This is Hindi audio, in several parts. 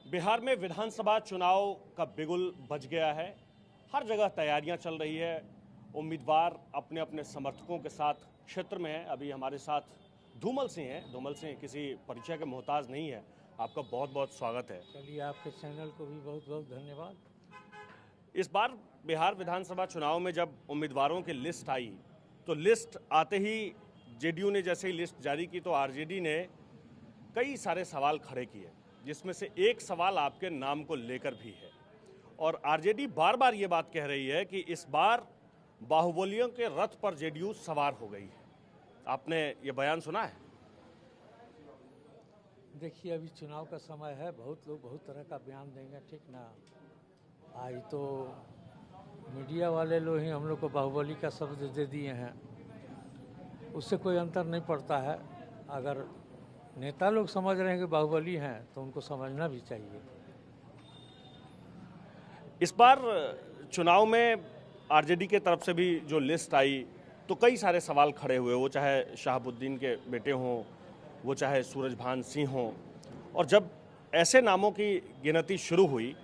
बिहार में विधानसभा चुनाव का बिगुल बज गया है। हर जगह तैयारियां चल रही है। उम्मीदवार अपने अपने समर्थकों के साथ क्षेत्र में हैं। अभी हमारे साथ धूमल सिंह हैं। धूमल सिंह किसी परिचय के मोहताज नहीं है। आपका बहुत बहुत स्वागत है। चलिए, आपके चैनल को भी बहुत बहुत धन्यवाद। इस बार बिहार विधानसभा चुनाव में जब उम्मीदवारों की लिस्ट आई तो लिस्ट आते ही जेडीयू ने जैसे ही लिस्ट जारी की तो आरजेडी ने कई सारे सवाल खड़े किए, जिसमें से एक सवाल आपके नाम को लेकर भी है। और आरजेडी बार बार ये बात कह रही है कि इस बार बाहुबलियों के रथ पर जेडीयू सवार हो गई है। आपने ये बयान सुना है? देखिए, अभी चुनाव का समय है, बहुत लोग बहुत तरह का बयान देंगे, ठीक ना। आज तो मीडिया वाले लोग ही हम लोग को बाहुबली का शब्द दे दिए हैं, उससे कोई अंतर नहीं पड़ता है। अगर नेता लोग समझ रहे हैं कि बाहुबली हैं तो उनको समझना भी चाहिए। इस बार चुनाव में आरजेडी के तरफ से भी जो लिस्ट आई तो कई सारे सवाल खड़े हुए, वो चाहे शहाबुद्दीन के बेटे हों, वो चाहे सूरजभान सिंह हों। और जब ऐसे नामों की गिनती शुरू हुई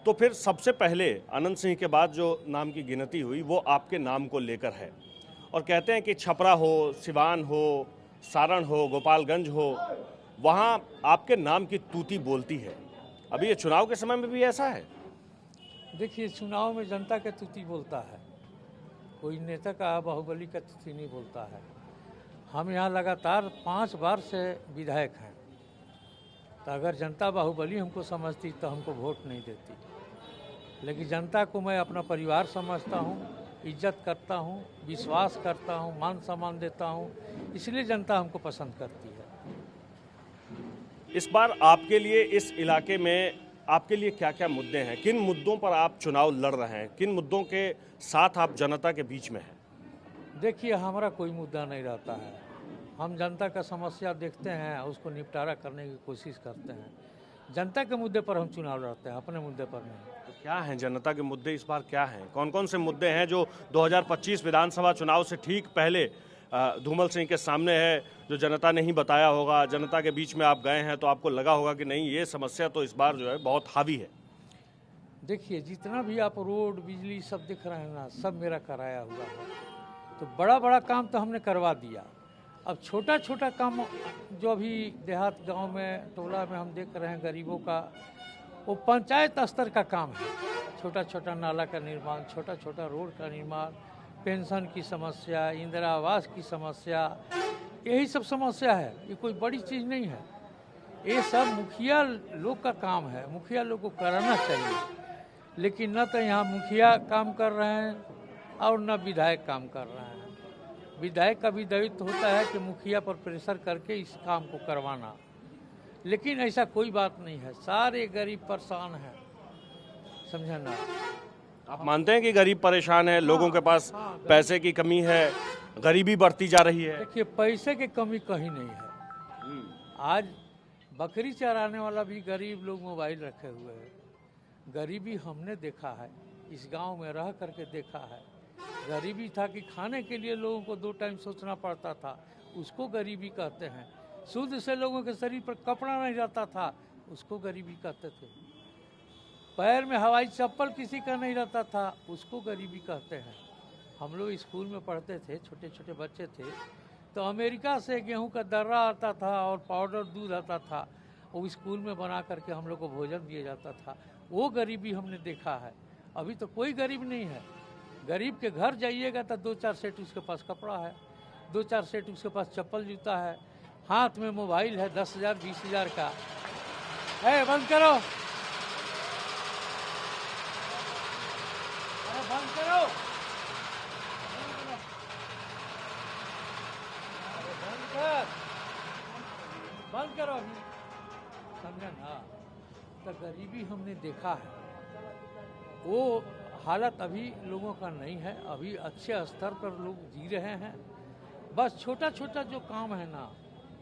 तो फिर सबसे पहले अनंत सिंह के बाद जो नाम की गिनती हुई वो आपके नाम को लेकर है। और कहते हैं कि छपरा हो, सिवान हो, सारण हो, गोपालगंज हो, वहाँ आपके नाम की तूती बोलती है। अभी ये चुनाव के समय में भी ऐसा है? देखिए, चुनाव में जनता का तूती बोलता है, कोई नेता का बाहुबली का तूती नहीं बोलता है। हम यहाँ लगातार 5 बार से विधायक हैं, तो अगर जनता बाहुबली हमको समझती तो हमको वोट नहीं देती। लेकिन जनता को मैं अपना परिवार समझता हूँ, इज्जत करता हूँ, विश्वास करता हूँ, मान सम्मान देता हूँ, इसलिए जनता हमको पसंद करती है। इस बार आपके लिए इस इलाके में आपके लिए क्या क्या मुद्दे हैं? किन मुद्दों पर आप चुनाव लड़ रहे हैं? किन मुद्दों के साथ आप जनता के बीच में हैं? देखिए, हमारा कोई मुद्दा नहीं रहता है। हम जनता का समस्या देखते हैं, उसको निपटारा करने की कोशिश करते हैं। जनता के मुद्दे पर हम चुनाव लड़ते हैं, अपने मुद्दे पर नहीं। तो क्या हैं जनता के मुद्दे इस बार? क्या हैं, कौन कौन से मुद्दे हैं जो 2025 विधानसभा चुनाव से ठीक पहले धूमल सिंह के सामने है, जो जनता ने ही बताया होगा? जनता के बीच में आप गए हैं तो आपको लगा होगा कि नहीं, ये समस्या तो इस बार जो है बहुत हावी है। देखिए, जितना भी आप रोड, बिजली सब दिख रहे हैं ना, सब मेरा कराया हुआ है। तो बड़ा बड़ा काम तो हमने करवा दिया। अब छोटा छोटा काम जो अभी देहात गांव में, टोला में हम देख रहे हैं गरीबों का, वो पंचायत स्तर का काम है। छोटा छोटा नाला का निर्माण, छोटा छोटा रोड का निर्माण, पेंशन की समस्या, इंदिरा आवास की समस्या, यही सब समस्या है। ये कोई बड़ी चीज़ नहीं है। ये सब मुखिया लोग का काम है, मुखिया लोग को कराना चाहिए। लेकिन न तो यहाँ मुखिया काम कर रहे हैं और न विधायक काम कर रहे हैं। विधायक का भी दायित्व होता है कि मुखिया पर प्रेशर करके इस काम को करवाना, लेकिन ऐसा कोई बात नहीं है। सारे गरीब परेशान हैं, समझे ना। आप मानते हैं कि गरीब परेशान है, लोगों के पास पैसे की कमी है, गरीबी बढ़ती जा रही है? देखिए, पैसे की कमी कहीं नहीं है। आज बकरी चराने वाला भी गरीब लोग मोबाइल रखे हुए हैं। गरीबी हमने देखा है, इस गांव में रह करके देखा है। गरीबी था कि खाने के लिए लोगों को 2 टाइम सोचना पड़ता था, उसको गरीबी कहते हैं। शुद्ध से लोगों के शरीर पर कपड़ा नहीं रहता था, उसको गरीबी कहते थे। पैर में हवाई चप्पल किसी का नहीं रहता था, उसको गरीबी कहते हैं। हम लोग स्कूल में पढ़ते थे, छोटे छोटे बच्चे थे, तो अमेरिका से गेहूं का दर्रा आता था और पाउडर दूध आता था, वो स्कूल में बना करके हम लोग को भोजन दिया जाता था। वो गरीबी हमने देखा है। अभी तो कोई गरीब नहीं है। गरीब के घर जाइएगा तो 2-4 सेट उसके पास कपड़ा है, 2-4 सेट उसके पास चप्पल जूता है, हाथ में मोबाइल है 10,000 20,000 का। है बंद करो, बंद करो, बंद कर, बंद करो अभी, समझा ना। तो गरीबी हमने देखा है, वो हालत अभी लोगों का नहीं है। अभी अच्छे स्तर पर लोग जी रहे हैं। बस छोटा छोटा जो काम है ना,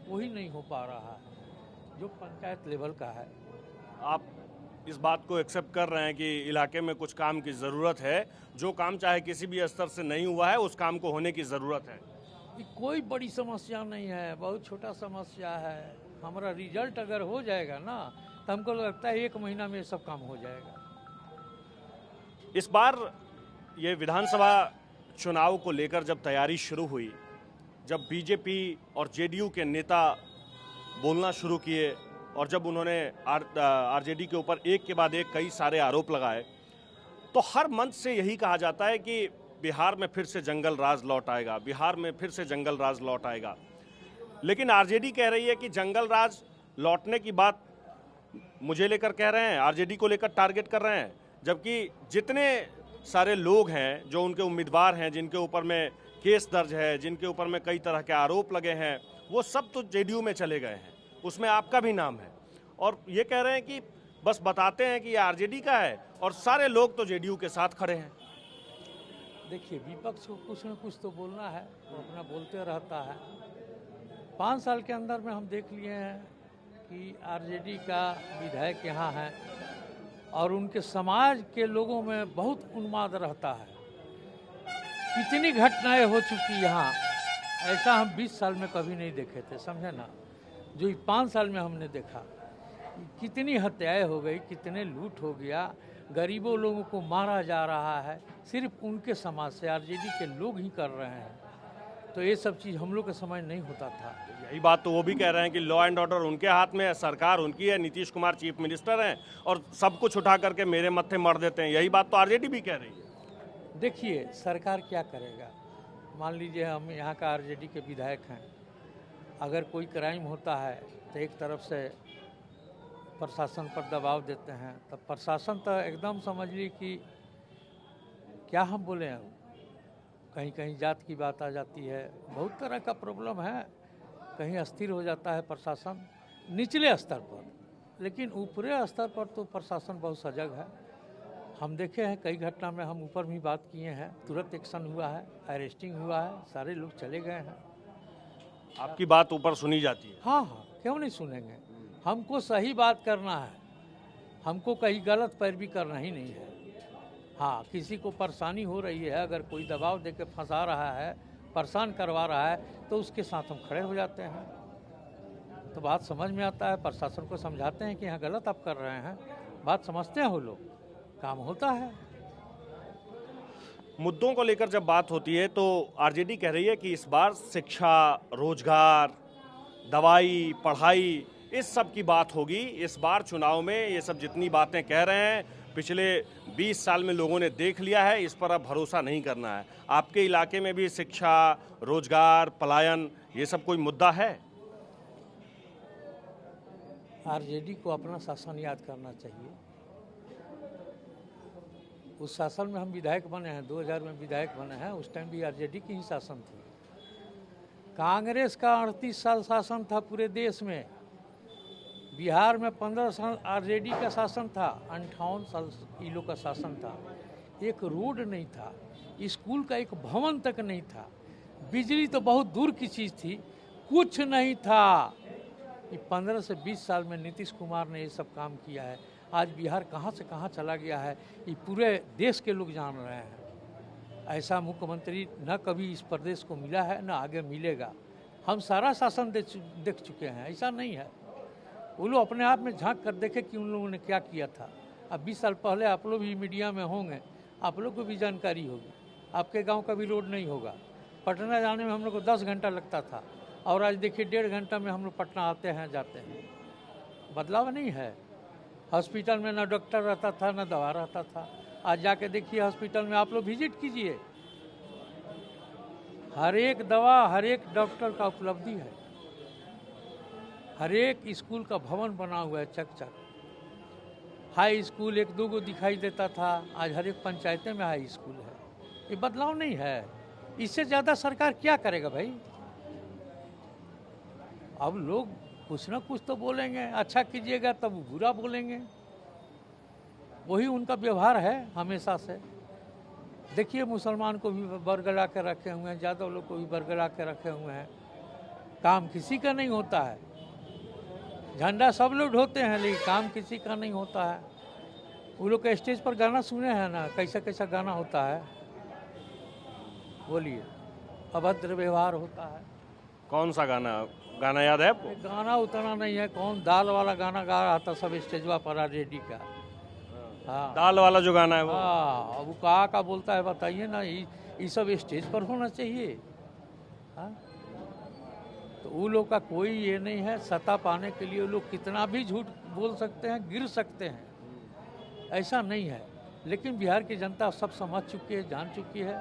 वही नहीं हो पा रहा है, जो पंचायत लेवल का है। आप इस बात को एक्सेप्ट कर रहे हैं कि इलाके में कुछ काम की ज़रूरत है? जो काम चाहे किसी भी स्तर से नहीं हुआ है, उस काम को होने की ज़रूरत है। कोई बड़ी समस्या नहीं है, बहुत छोटा समस्या है। हमारा रिजल्ट अगर हो जाएगा ना तो हमको लगता है 1 महीना में ये सब काम हो जाएगा। इस बार ये विधानसभा चुनाव को लेकर जब तैयारी शुरू हुई, जब बीजेपी और जेडीयू के नेता बोलना शुरू किए और जब उन्होंने आरजेडी के ऊपर एक के बाद एक कई सारे आरोप लगाए, तो हर मंच से यही कहा जाता है कि बिहार में फिर से जंगल राज लौट आएगा, बिहार में फिर से जंगल राज लौट आएगा। लेकिन आरजेडी कह रही है कि जंगल राज लौटने की बात मुझे लेकर कह रहे हैं, आरजेडी को लेकर टारगेट कर रहे हैं, जबकि जितने सारे लोग हैं जो उनके उम्मीदवार हैं, जिनके ऊपर में केस दर्ज है, जिनके ऊपर में कई तरह के आरोप लगे हैं, वो सब तो जेडीयू में चले गए हैं, उसमें आपका भी नाम है। और ये कह रहे हैं कि बस बताते हैं कि ये आरजेडी का है और सारे लोग तो जेडीयू के साथ खड़े हैं। देखिए, विपक्ष को कुछ न कुछ तो बोलना है, वो अपना बोलते रहता है। 5 साल के अंदर में हम देख लिए हैं कि आरजेडी का विधायक यहाँ है और उनके समाज के लोगों में बहुत उन्माद रहता है। कितनी घटनाएं हो चुकी यहाँ, ऐसा हम 20 साल में कभी नहीं देखे थे, समझे ना। जो 5 साल में हमने देखा, कितनी हत्याएं हो गई, कितने लूट हो गया, गरीबों लोगों को मारा जा रहा है, सिर्फ उनके समाज से आरजेडी के लोग ही कर रहे हैं। तो ये सब चीज़ हम लोग के समय नहीं होता था। यही बात तो वो भी कह रहे हैं कि लॉ एंड ऑर्डर उनके हाथ में है, सरकार उनकी है, नीतीश कुमार चीफ मिनिस्टर हैं और सब कुछ उठा करके मेरे मत्थे मर देते हैं। यही बात तो आरजेडी भी कह रही है। देखिए, सरकार क्या करेगा। मान लीजिए हम यहाँ का आरजेडी के विधायक हैं, अगर कोई क्राइम होता है तो एक तरफ से प्रशासन पर दबाव देते हैं, तब प्रशासन तो एकदम समझ ली कि क्या हम बोले हैं, कहीं कहीं जात की बात आ जाती है, बहुत तरह का प्रॉब्लम है, कहीं अस्थिर हो जाता है प्रशासन निचले स्तर पर। लेकिन ऊपरी स्तर पर तो प्रशासन बहुत सजग है। हम देखे हैं कई घटना में, हम ऊपर भी बात किए हैं, तुरंत एक्शन हुआ है, अरेस्टिंग हुआ है, सारे लोग चले गए हैं। आपकी बात ऊपर सुनी जाती है। हाँ हाँ, क्यों नहीं सुनेंगे। हमको सही बात करना है, हमको कहीं गलत पैरवी करना ही नहीं है। हाँ, किसी को परेशानी हो रही है, अगर कोई दबाव देके फंसा रहा है, परेशान करवा रहा है, तो उसके साथ हम खड़े हो जाते हैं। तो बात समझ में आता है, प्रशासन को समझाते हैं कि यहाँ गलत आप कर रहे हैं, बात समझते हैं वो लोग, काम होता है। मुद्दों को लेकर जब बात होती है तो आरजेडी कह रही है कि इस बार शिक्षा, रोजगार, दवाई, पढ़ाई, इस सब की बात होगी। इस बार चुनाव में ये सब जितनी बातें कह रहे हैं, पिछले 20 साल में लोगों ने देख लिया है, इस पर अब भरोसा नहीं करना है। आपके इलाके में भी शिक्षा, रोजगार, पलायन, ये सब कोई मुद्दा है? आरजेडी को अपना शासन याद करना चाहिए। उस शासन में हम विधायक बने हैं, 2000 में विधायक बने हैं, उस टाइम भी आरजेडी की ही शासन थी। कांग्रेस का 38 साल शासन था पूरे देश में। बिहार में 15 साल आरजेडी का शासन था, 58 साल ये लोग का शासन था। एक रोड नहीं था, स्कूल का एक भवन तक नहीं था, बिजली तो बहुत दूर की चीज़ थी, कुछ नहीं था। ये 15 से 20 साल में नीतीश कुमार ने ये सब काम किया है। आज बिहार कहाँ से कहाँ चला गया है, ये पूरे देश के लोग जान रहे हैं। ऐसा मुख्यमंत्री न कभी इस प्रदेश को मिला है, न आगे मिलेगा। हम सारा शासन देख चुके हैं, ऐसा नहीं है। वो लोग अपने आप में झांक कर देखे कि उन लोगों ने क्या किया था। अब 20 साल पहले आप लोग भी मीडिया में होंगे, आप लोग को भी जानकारी होगी। आपके गांव का भी रोड नहीं होगा, पटना जाने में हम लोग को 10 घंटा लगता था, और आज देखिए 1.5 घंटा में हम लोग पटना आते हैं, जाते हैं। बदलाव नहीं है। हॉस्पिटल में ना डॉक्टर रहता था, ना दवा रहता था। आज जाके देखिए हॉस्पिटल में, आप लोग विजिट कीजिए, हर एक दवा, हर एक डॉक्टर का उपलब्धि है। हर एक स्कूल का भवन बना हुआ है, चक चक। हाई स्कूल 1-2 गो दिखाई देता था, आज हर एक पंचायतें में हाई स्कूल है। ये बदलाव नहीं है। इससे ज़्यादा सरकार क्या करेगा भाई। अब लोग कुछ ना कुछ तो बोलेंगे, अच्छा कीजिएगा तब बुरा बोलेंगे, वही उनका व्यवहार है हमेशा से। देखिए, मुसलमान को भी बरगला के रखे हुए हैं, यादव लोग को भी बरगला के रखे हुए हैं। काम किसी का नहीं होता है, झंडा सब लोग ढोते हैं, लेकिन काम किसी का नहीं होता है। वो लोग के स्टेज पर गाना सुने हैं ना, कैसा कैसा गाना होता है, बोलिए। अभद्र व्यवहार होता है। कौन सा गाना गाना याद है आपको? गाना उतना नहीं है, कौन दाल वाला गाना गा रहा था सब स्टेजवा पर आरजेडी का। हाँ दाल वाला जो गाना है वो? हाँ, अब वो कहाँ का बोलता है बताइए ना, ये सब स्टेज पर होना चाहिए। हाँ, तो वो लोग का कोई ये नहीं है, सत्ता पाने के लिए वो लोग कितना भी झूठ बोल सकते हैं, गिर सकते हैं, ऐसा नहीं है। लेकिन बिहार की जनता सब समझ चुकी है, जान चुकी है।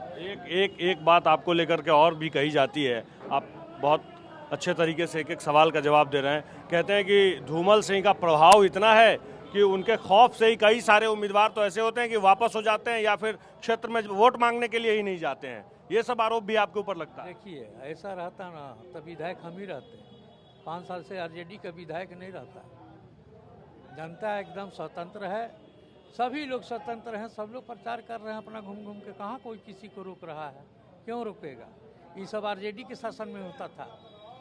एक बात आपको लेकर के और भी कही जाती है, आप बहुत अच्छे तरीके से एक एक सवाल का जवाब दे रहे हैं। कहते हैं कि धूमल सिंह का प्रभाव इतना है कि उनके खौफ से ही कई सारे उम्मीदवार तो ऐसे होते हैं कि वापस हो जाते हैं या फिर क्षेत्र में वोट मांगने के लिए ही नहीं जाते हैं। ये सब आरोप भी आपके ऊपर लगता है? देखिए, ऐसा रहता ना तो विधायक हम ही रहते हैं। 5 साल से आरजेडी का विधायक नहीं रहता। जनता एकदम स्वतंत्र है, सभी लोग स्वतंत्र हैं, सब लोग प्रचार कर रहे हैं अपना घूम घूम के। कहाँ कोई किसी को रोक रहा है? क्यों रोकेगा? ये सब आरजेडी के शासन में होता था।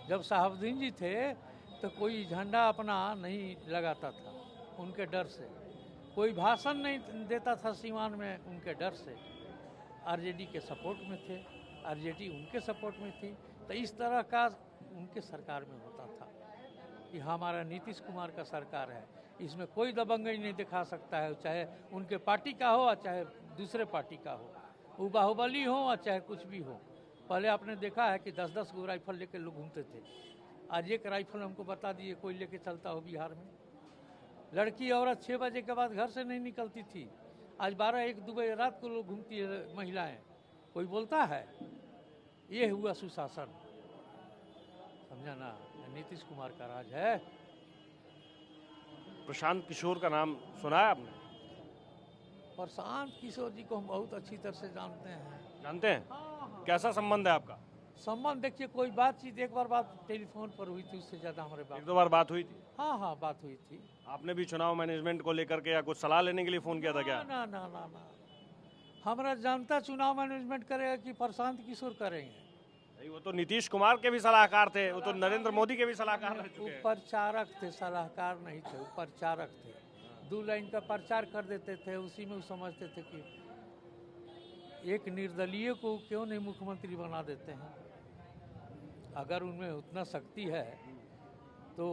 जब शहाबुद्दीन जी थे तो कोई झंडा अपना नहीं लगाता था उनके डर से, कोई भाषण नहीं देता था सीवान में उनके डर से। आरजेडी के सपोर्ट में थे, आरजेडी उनके सपोर्ट में थी। तो इस तरह का उनके सरकार में होता था कि हमारा नीतीश कुमार का सरकार है, इसमें कोई दबंगई नहीं दिखा सकता है, चाहे उनके पार्टी का हो और चाहे दूसरे पार्टी का हो, वो बाहुबली हो और चाहे कुछ भी हो। पहले आपने देखा है कि 10-10 गो राइफल लेके लोग घूमते थे। आज एक राइफल हमको बता दिए कोई लेके चलता हो बिहार में। लड़की औरत 6 बजे के बाद घर से नहीं निकलती थी, आज 12-1-2 बजे रात को लोग घूमती है महिलाएं। कोई बोलता है? ये हुआ सुशासन, समझा ना? नीतीश कुमार का राज है। प्रशांत किशोर का नाम सुना है आपने? प्रशांत किशोर जी को हम बहुत अच्छी तरह से जानते हैं। जानते हैं? हाँ, कैसा संबंध है आपका? संबंध देखिए, कोई बातचीत एक बार बात टेलीफोन पर हुई थी, उससे ज़्यादा हमारे बात। 1-2 बार बात हुई थी? हाँ हाँ, बात हुई थी। आपने भी चुनाव मैनेजमेंट को लेकर के या कुछ सलाह लेने के लिए फोन किया था क्या? ना ना ना ना, हमारा जनता चुनाव मैनेजमेंट करेगा कि प्रशांत किशोर करेंगे? नहीं, वो तो नीतीश कुमार के भी सलाहकार थे, वो तो नरेंद्र मोदी के भी सलाहकार रह चुके हैं। प्रचारक थे, सलाहकार नहीं थे, वो प्रचारक थे। 2 लाइन का प्रचार कर देते थे, उसी में वो समझते थे कि एक निर्दलीय को क्यों नहीं मुख्यमंत्री बना देते हैं। अगर उनमें उतना शक्ति है तो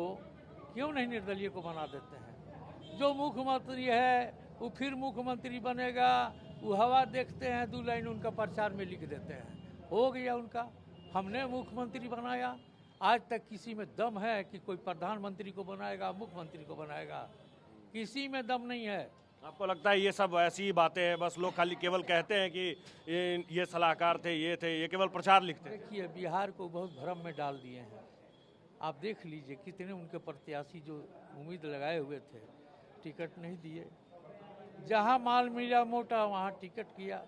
क्यों नहीं निर्दलीय को बना देते हैं। जो मुख्यमंत्री है वो फिर मुख्यमंत्री बनेगा, वो हवा देखते हैं, 2 लाइन उनका प्रचार में लिख देते हैं, हो गया उनका। हमने मुख्यमंत्री बनाया, आज तक किसी में दम है कि कोई प्रधानमंत्री को बनाएगा, मुख्यमंत्री को बनाएगा? किसी में दम नहीं है। आपको लगता है ये सब ऐसी ही बातें हैं, बस लोग खाली केवल कहते हैं कि ये सलाहकार थे, ये केवल प्रचार लिखते हैं? देखिए, बिहार को बहुत भ्रम में डाल दिए हैं। आप देख लीजिए कितने उनके प्रत्याशी जो उम्मीद लगाए हुए थे टिकट नहीं दिए। जहां माल मिला मोटा वहां टिकट किया,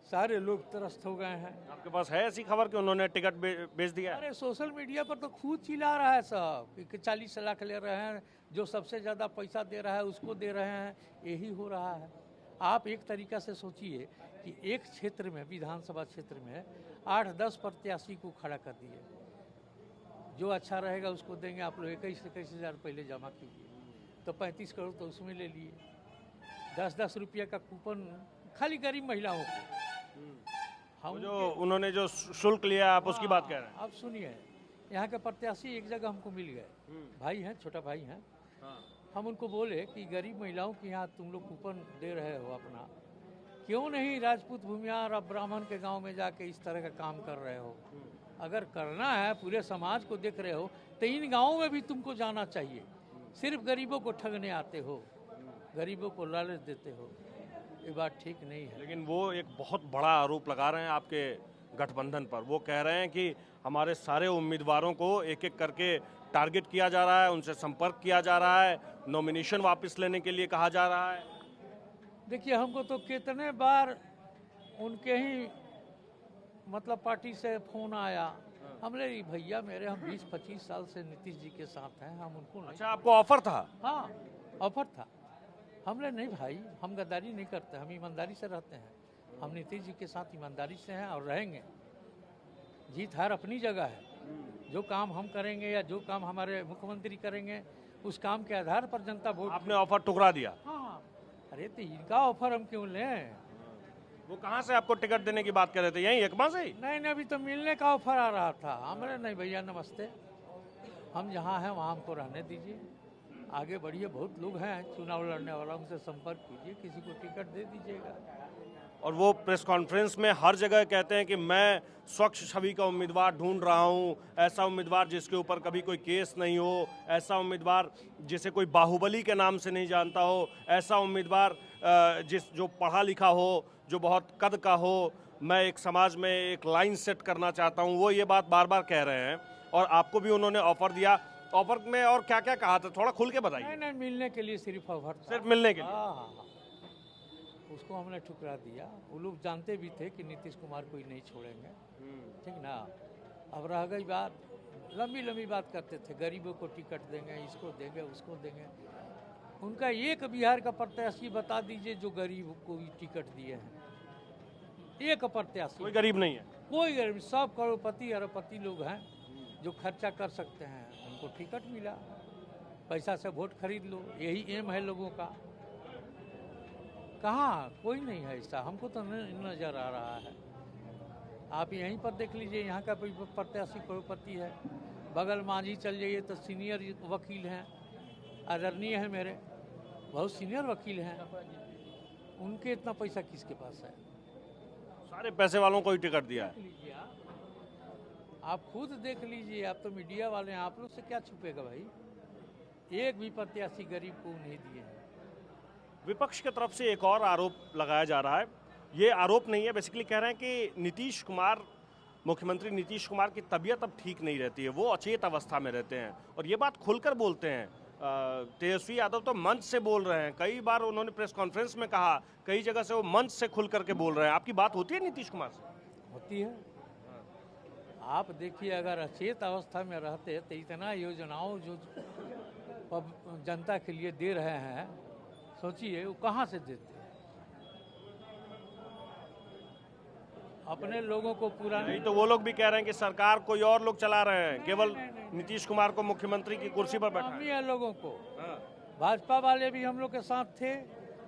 सारे लोग त्रस्त हो गए हैं। आपके पास है ऐसी खबर कि उन्होंने टिकट बेच दिया है? अरे सोशल मीडिया पर तो खूब चिल्ला रहा है सब कि 40 लाख ले रहे हैं, जो सबसे ज़्यादा पैसा दे रहा है उसको दे रहे हैं, यही हो रहा है। आप एक तरीका से सोचिए कि एक क्षेत्र में, विधानसभा क्षेत्र में 8-10 प्रत्याशी को खड़ा कर दिए, जो अच्छा रहेगा उसको देंगे। आप लोग 21-21 हज़ार पहले जमा कीजिए, तो 35 करोड़ तो उसमें ले लिए। 10-10 रुपये का कूपन खाली गरीब महिलाओं को। हम जो उन्होंने जो शुल्क लिया, आप उसकी बात कह रहे हैं? आप सुनिए, यहाँ के प्रत्याशी एक जगह हमको मिल गए, भाई हैं, छोटा भाई हैं। हम उनको बोले कि गरीब महिलाओं के यहाँ तुम लोग कूपन दे रहे हो अपना, क्यों नहीं राजपूत भूमियार और ब्राह्मण के गांव में जाके इस तरह का काम कर रहे हो? अगर करना है, पूरे समाज को देख रहे हो, तो इन गाँवों में भी तुमको जाना चाहिए। सिर्फ गरीबों को ठगने आते हो, गरीबों को लालच देते हो, ये बात ठीक नहीं है। लेकिन वो एक बहुत बड़ा आरोप लगा रहे हैं आपके गठबंधन पर। वो कह रहे हैं कि हमारे सारे उम्मीदवारों को एक एक करके टारगेट किया जा रहा है, उनसे संपर्क किया जा रहा है, नॉमिनेशन वापस लेने के लिए कहा जा रहा है। देखिए, हमको तो कितने बार उनके ही मतलब पार्टी से फोन आया, हमने भैया मेरे हम 20-25 साल से नीतीश जी के साथ हैं, हम उनको नहीं। अच्छा, आपको ऑफर था? हाँ, ऑफर था। हमने नहीं भाई, हम गद्दारी नहीं करते, हम ईमानदारी से रहते हैं। हम नीतीश जी के साथ ईमानदारी से हैं और रहेंगे। जीत हार अपनी जगह है, जो काम हम करेंगे या जो काम हमारे मुख्यमंत्री करेंगे उस काम के आधार पर जनता वोट। आपने ऑफर ठुकरा दिया? हाँ, अरे तो इनका ऑफर हम क्यों लें? वो कहाँ से आपको टिकट देने की बात कर रहे थे? यहीं एकमा से ही? नहीं, अभी तो मिलने का ऑफर आ रहा था। हमने नहीं भैया नमस्ते, हम जहाँ हैं वहाँ हमको रहने दीजिए, आगे बढ़िए। बहुत लोग हैं चुनाव लड़ने वाला, उनसे संपर्क कीजिए, किसी को टिकट दे दीजिएगा। और वो प्रेस कॉन्फ्रेंस में हर जगह कहते हैं कि मैं स्वच्छ छवि का उम्मीदवार ढूंढ रहा हूं, ऐसा उम्मीदवार जिसके ऊपर कभी कोई केस नहीं हो, ऐसा उम्मीदवार जिसे कोई बाहुबली के नाम से नहीं जानता हो, ऐसा उम्मीदवार जो पढ़ा लिखा हो, जो बहुत कद का हो। मैं एक समाज में एक लाइन सेट करना चाहता हूं, वो ये बात बार बार कह रहे हैं। और आपको भी उन्होंने ऑफर दिया, ऑफर में और क्या क्या कहा था, थोड़ा खुल के बताइए। नहीं, मिलने के लिए सिर्फ ऑफर था। सिर्फ मिलने के लिए? हाँ, उसको हमने ठुकरा दिया। वो लोग जानते भी थे कि नीतीश कुमार कोई नहीं छोड़ेंगे, ठीक ना। अब रह गई बात, लंबी बात करते थे, गरीबों को टिकट देंगे, इसको देंगे, उसको देंगे। उनका एक बिहार का प्रत्याशी बता दीजिए जो गरीब को भी टिकट दिए हैं। एक प्रत्याशी, कोई गरीब नहीं है? कोई गरीब, सब करोड़पति अरबपति लोग हैं जो खर्चा कर सकते हैं, उनको टिकट मिला। पैसा से वोट खरीद लो, यही एम है लोगों का। कहाँ कोई नहीं है ऐसा, हमको तो नजर आ रहा है। आप यहीं पर देख लीजिए, यहाँ का प्रत्याशी करोड़पति है। बगल मांझी चल जाइए तो सीनियर वकील हैं, आदरणीय है मेरे, बहुत सीनियर वकील हैं। उनके इतना पैसा किसके पास है? सारे पैसे वालों को ही टिकट दिया है। लीजिए आप खुद देख लीजिए, आप तो मीडिया वाले हैं, आप लोग से क्या छुपेगा भाई। एक भी प्रत्याशी गरीब को नहीं दिए हैं। विपक्ष की तरफ से एक और आरोप लगाया जा रहा है, ये आरोप नहीं है, बेसिकली कह रहे हैं कि नीतीश कुमार, मुख्यमंत्री नीतीश कुमार की तबीयत अब ठीक नहीं रहती है, वो अचेत अवस्था में रहते हैं। और ये बात खुलकर बोलते हैं। तेजस्वी यादव तो मंच से बोल रहे हैं, कई बार उन्होंने प्रेस कॉन्फ्रेंस में कहा, कई जगह से वो मंच से खुल करके बोल रहे हैं। आपकी बात होती है नीतीश कुमार से? होती है। आप देखिए, अगर अचेत अवस्था में रहते तो इतना योजनाओं जो जनता के लिए दे रहे हैं, सोचिए वो कहाँ से देते। अपने लोगों को पूरा नहीं तो वो लोग भी कह रहे हैं कि सरकार कोई और लोग चला रहे हैं, केवल नीतीश कुमार को मुख्यमंत्री की कुर्सी पर बैठा है लोगों को। भाजपा वाले भी हम लोग के साथ थे,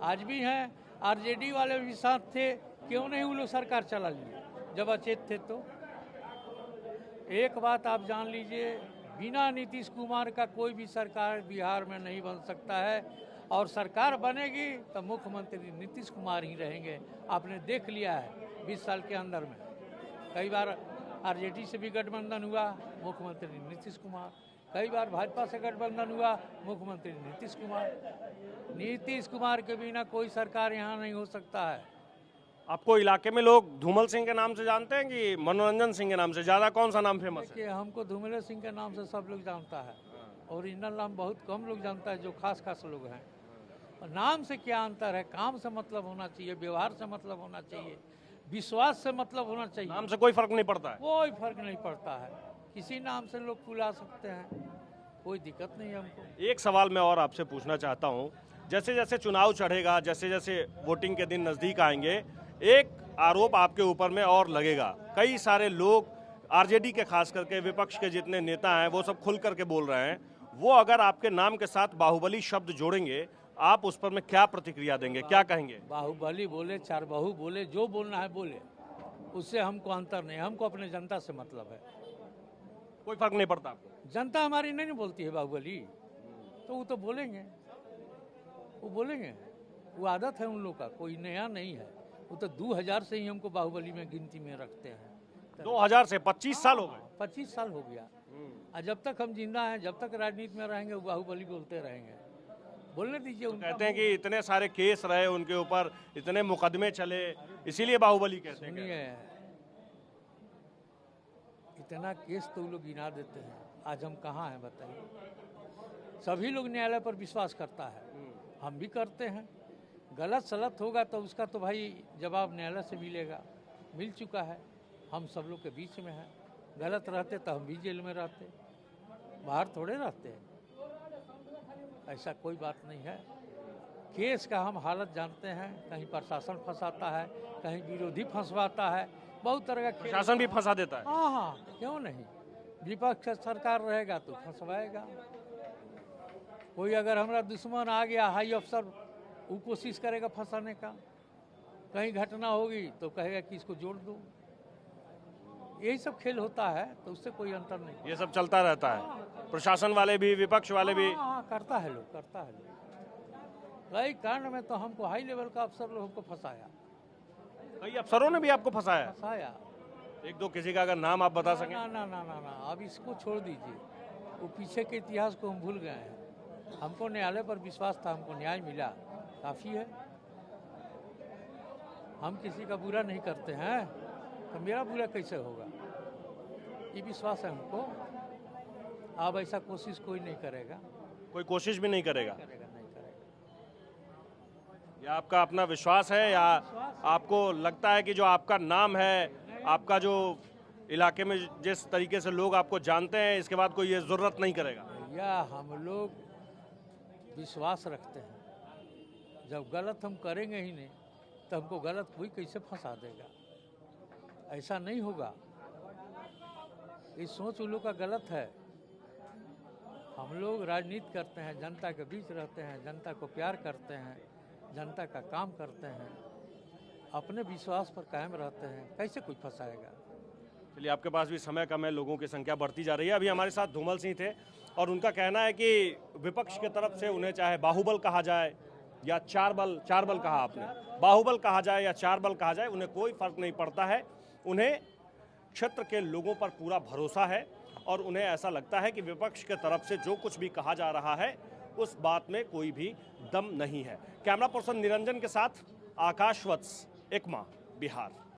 आज भी हैं, आरजेडी वाले भी साथ थे। क्यों नहीं वो लोग सरकार चला लिए जब अचेत थे? तो एक बात आप जान लीजिए, बिना नीतीश कुमार का कोई भी सरकार बिहार में नहीं बन सकता है। और सरकार बनेगी तो मुख्यमंत्री नीतीश कुमार ही रहेंगे। आपने देख लिया है 20 साल के अंदर में, कई बार आरजेडी से भी गठबंधन हुआ, मुख्यमंत्री नीतीश कुमार। कई बार भाजपा से गठबंधन हुआ, मुख्यमंत्री नीतीश कुमार। नीतीश कुमार के बिना कोई सरकार यहाँ नहीं हो सकता है। आपको इलाके में लोग धूमल सिंह के नाम से जानते हैं कि मनोरंजन सिंह के नाम से? ज्यादा कौन सा नाम फेमस है? देखिए, हमको धूमल सिंह के नाम से सब लोग जानता है, ओरिजिनल नाम बहुत कम लोग जानता है, जो खास लोग हैं। और नाम से क्या अंतर है? काम से मतलब होना चाहिए, व्यवहार से मतलब होना चाहिए, विश्वास से मतलब होना चाहिए। नाम से कोई फर्क नहीं पड़ता है? कोई फर्क नहीं पड़ता है, किसी नाम से लोग बुला सकते हैं, कोई दिक्कत नहीं है हमको। एक सवाल मैं और आपसे पूछना चाहता हूँ, जैसे जैसे चुनाव चढ़ेगा, जैसे जैसे वोटिंग के दिन नजदीक आएंगे, एक आरोप आपके ऊपर में और लगेगा। कई सारे लोग आरजेडी के, खास करके विपक्ष के जितने नेता हैं, वो सब खुल करके बोल रहे हैं, वो अगर आपके नाम के साथ बाहुबली शब्द जोड़ेंगे, आप उस पर में क्या प्रतिक्रिया देंगे, क्या कहेंगे? बाहुबली बोले, चार बाहु बोले, जो बोलना है बोले, उससे हमको अंतर नहीं। हमको अपने जनता से मतलब है, कोई फर्क नहीं पड़ता आपको? जनता हमारी नहीं बोलती है बाहुबली, तो वो तो बोलेंगे, वो बोलेंगे, वो आदत है उन लोग का, कोई नया नहीं है। वो तो 2000 से ही हमको बाहुबली में गिनती में रखते हैं। 2000 से 25 साल हो गए? 25 साल हो गया। और जब तक हम जिंदा हैं, जब तक राजनीति में रहेंगे, वो बाहुबली बोलते रहेंगे। बोलने दीजिए। कहते हैं कि इतने सारे केस रहे उनके ऊपर, इतने मुकदमे चले, इसीलिए बाहुबली कहते हैं। सुनिए, इतना केस तो लोग गिना देते हैं, आज हम कहाँ हैं बताइए। सभी लोग न्यायालय पर विश्वास करता है, हम भी करते हैं। गलत सलत होगा तो उसका तो भाई जवाब न्यायालय से मिलेगा, मिल चुका है। हम सब लोग के बीच में है, गलत रहते तो हम भी जेल में रहते, बाहर थोड़े रहते हैं। ऐसा कोई बात नहीं है। केस का हम हालत जानते हैं, कहीं प्रशासन फंसाता है, कहीं विरोधी फंसवाता है, बहुत तरह का। प्रशासन भी फंसा देता है? हाँ, क्यों नहीं। विपक्ष सरकार रहेगा तो फंसवाएगा। कोई अगर हमारा दुश्मन आ गया, हाई अफसर, वो कोशिश करेगा फंसाने का। कहीं घटना होगी तो कहेगा कि इसको जोड़ दो। यही सब खेल होता है, तो उससे कोई अंतर नहीं। ये सब चलता रहता है, प्रशासन वाले भी, विपक्ष वाले भी। हाँ, करता है लोग, करता है लोग। कई कांड में तो हमको हाई लेवल का अफसर लोग हमको फंसाया। कई अफसरों ने भी आपको फंसाया? फंसाया। एक दो किसी का अगर नाम आप बता सकें। ना ना ना ना ना, अब इसको छोड़ दीजिए, वो पीछे के इतिहास को हम भूल गए हैं। हमको न्यायालय पर विश्वास था, हमको न्याय मिला, काफ़ी है। हम किसी का बुरा नहीं करते हैं, तो मेरा बुरा कैसे होगा? ये विश्वास है हमको। अब ऐसा कोशिश कोई नहीं करेगा। कोई कोशिश भी नहीं करेगा? नहीं करेगा। या आपका अपना विश्वास है, या आपको लगता है कि जो आपका नाम है, आपका जो इलाके में जिस तरीके से लोग आपको जानते हैं, इसके बाद कोई ये जरूरत नहीं करेगा? भैया हम लोग विश्वास रखते हैं, जब गलत हम करेंगे ही नहीं तो हमको गलत कोई कैसे फंसा देगा? ऐसा नहीं होगा। ये सोच उन लोग का गलत है। हम लोग राजनीति करते हैं, जनता के बीच रहते हैं, जनता को प्यार करते हैं, जनता का काम करते हैं, अपने विश्वास पर कायम रहते हैं, कैसे कोई फंसाएगा? चलिए, आपके पास भी समय कम है, लोगों की संख्या बढ़ती जा रही है। अभी हमारे साथ धूमल सिंह थे और उनका कहना है कि विपक्ष की तरफ से उन्हें चाहे बाहुबल कहा जाए या चार बल कहा आपने, बाहुबल कहा जाए या चार बल कहा जाए, उन्हें कोई फर्क नहीं पड़ता है। उन्हें क्षेत्र के लोगों पर पूरा भरोसा है और उन्हें ऐसा लगता है कि विपक्ष के तरफ से जो कुछ भी कहा जा रहा है उस बात में कोई भी दम नहीं है। कैमरा पर्सन निरंजन के साथ आकाश वत्स, एकमा, बिहार।